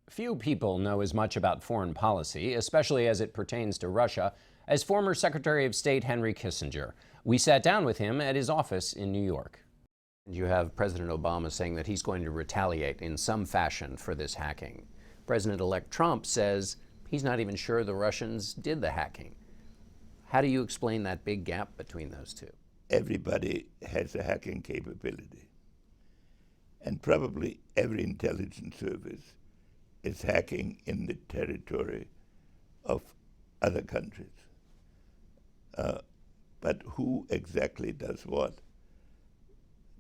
Few people know as much about foreign policy, especially as it pertains to Russia, as former Secretary of State Henry Kissinger. We sat down with him at his office in New York. You have President Obama saying that he's going to retaliate in some fashion for this hacking. President-elect Trump says he's not even sure the Russians did the hacking. How do you explain that big gap between those two? Everybody has a hacking capability. And probably every intelligence service is hacking in the territory of other countries. But who exactly does what?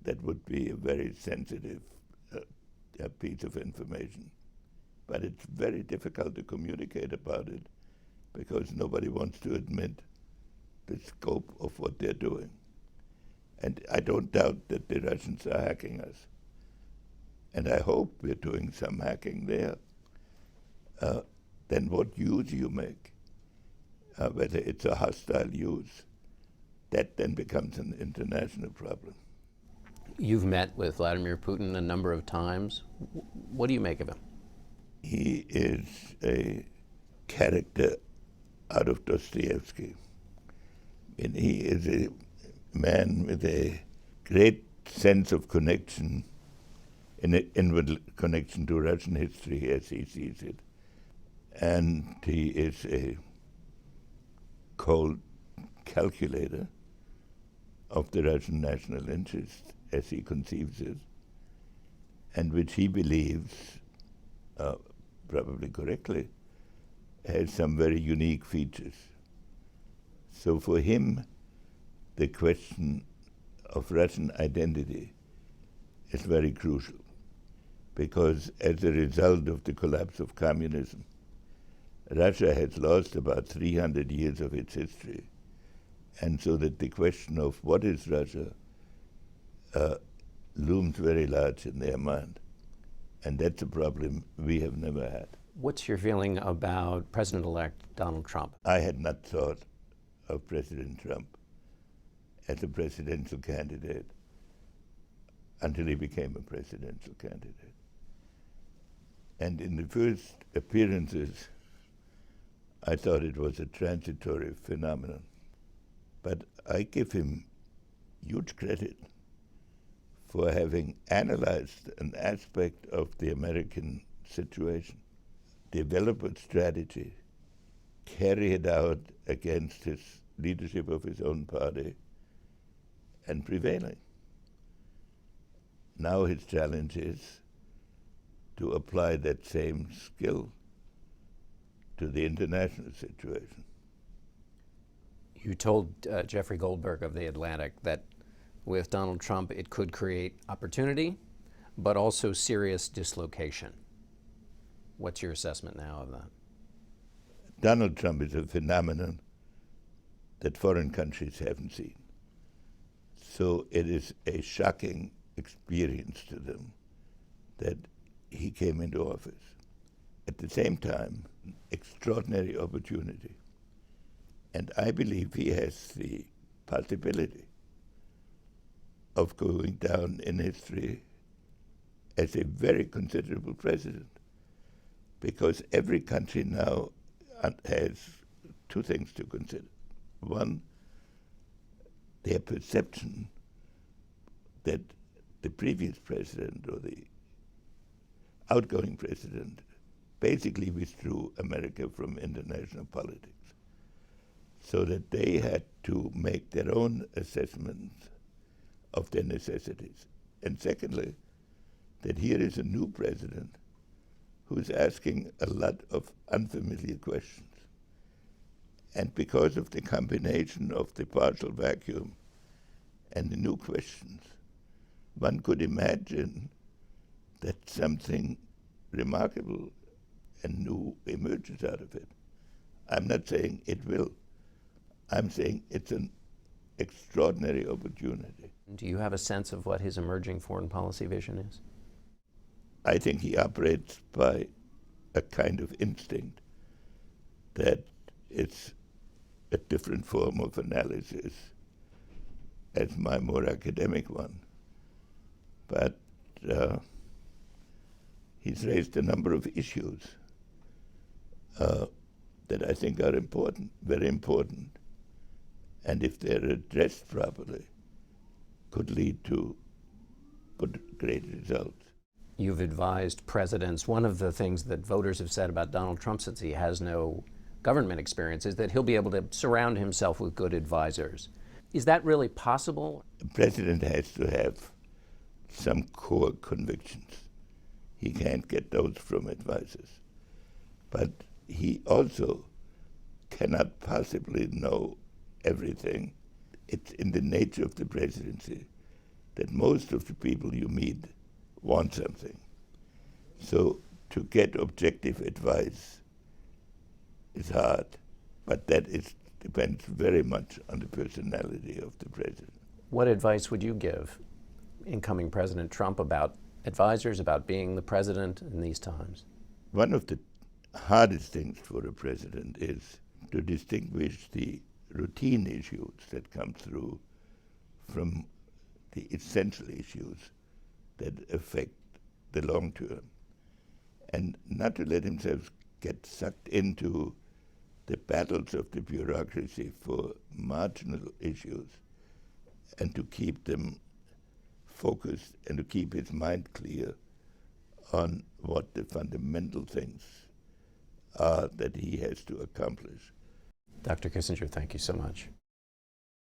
That would be a very sensitive piece of information. But it's very difficult to communicate about it because nobody wants to admit the scope of what they're doing. And I don't doubt that the Russians are hacking us. And I hope we're doing some hacking there. Then what use you make, whether it's a hostile use, that then becomes an international problem. You've met with Vladimir Putin a number of times. What do you make of him? He is a character out of Dostoevsky. And he is a man with a great sense of connection, an inward connection to Russian history as he sees it. And he is a cold calculator of the Russian national interest as he conceives it, and which he believes, probably correctly, has some very unique features. So for him, the question of Russian identity is very crucial, because as a result of the collapse of communism, Russia has lost about 300 years of its history. And so that the question of what is Russia looms very large in their mind. And that's a problem we have never had. What's your feeling about President-elect Donald Trump? I had not thought of President Trump as a presidential candidate until he became a presidential candidate. And in the first appearances, I thought it was a transitory phenomenon. But I give him huge credit for having analyzed an aspect of the American situation, developed a strategy, carry it out against his leadership of his own party, and prevailing. Now his challenge is to apply that same skill to the international situation. You told Jeffrey Goldberg of The Atlantic that with Donald Trump it could create opportunity, but also serious dislocation. What's your assessment now of that? Donald Trump is a phenomenon that foreign countries haven't seen. So it is a shocking experience to them that he came into office. At the same time, extraordinary opportunity. And I believe he has the possibility of going down in history as a very considerable president, because every country now has two things to consider. One, their perception that the previous president or the outgoing president basically withdrew America from international politics, so that they had to make their own assessments of their necessities. And secondly, that here is a new president who's asking a lot of unfamiliar questions. And because of the combination of the partial vacuum and the new questions, one could imagine that something remarkable and new emerges out of it. I'm not saying it will. I'm saying it's an extraordinary opportunity. Do you have a sense of what his emerging foreign policy vision is? I think he operates by a kind of instinct that it's a different form of analysis as my more academic one. But he's raised a number of issues that I think are important, very important, and if they're addressed properly, could lead to great results. You've advised presidents. One of the things that voters have said about Donald Trump, since he has no government experience, is that he'll be able to surround himself with good advisors. Is that really possible? The president has to have some core convictions. He can't get those from advisors. But he also cannot possibly know everything. It's in the nature of the presidency that most of the people you meet want something. So to get objective advice is hard, but that depends very much on the personality of the president. What advice would you give incoming President Trump about advisors, about being the president in these times? One of the hardest things for a president is to distinguish the routine issues that come through from the essential issues that affect the long term, and not to let himself get sucked into the battles of the bureaucracy for marginal issues, and to keep them focused and to keep his mind clear on what the fundamental things are that he has to accomplish. Dr. Kissinger, thank you so much.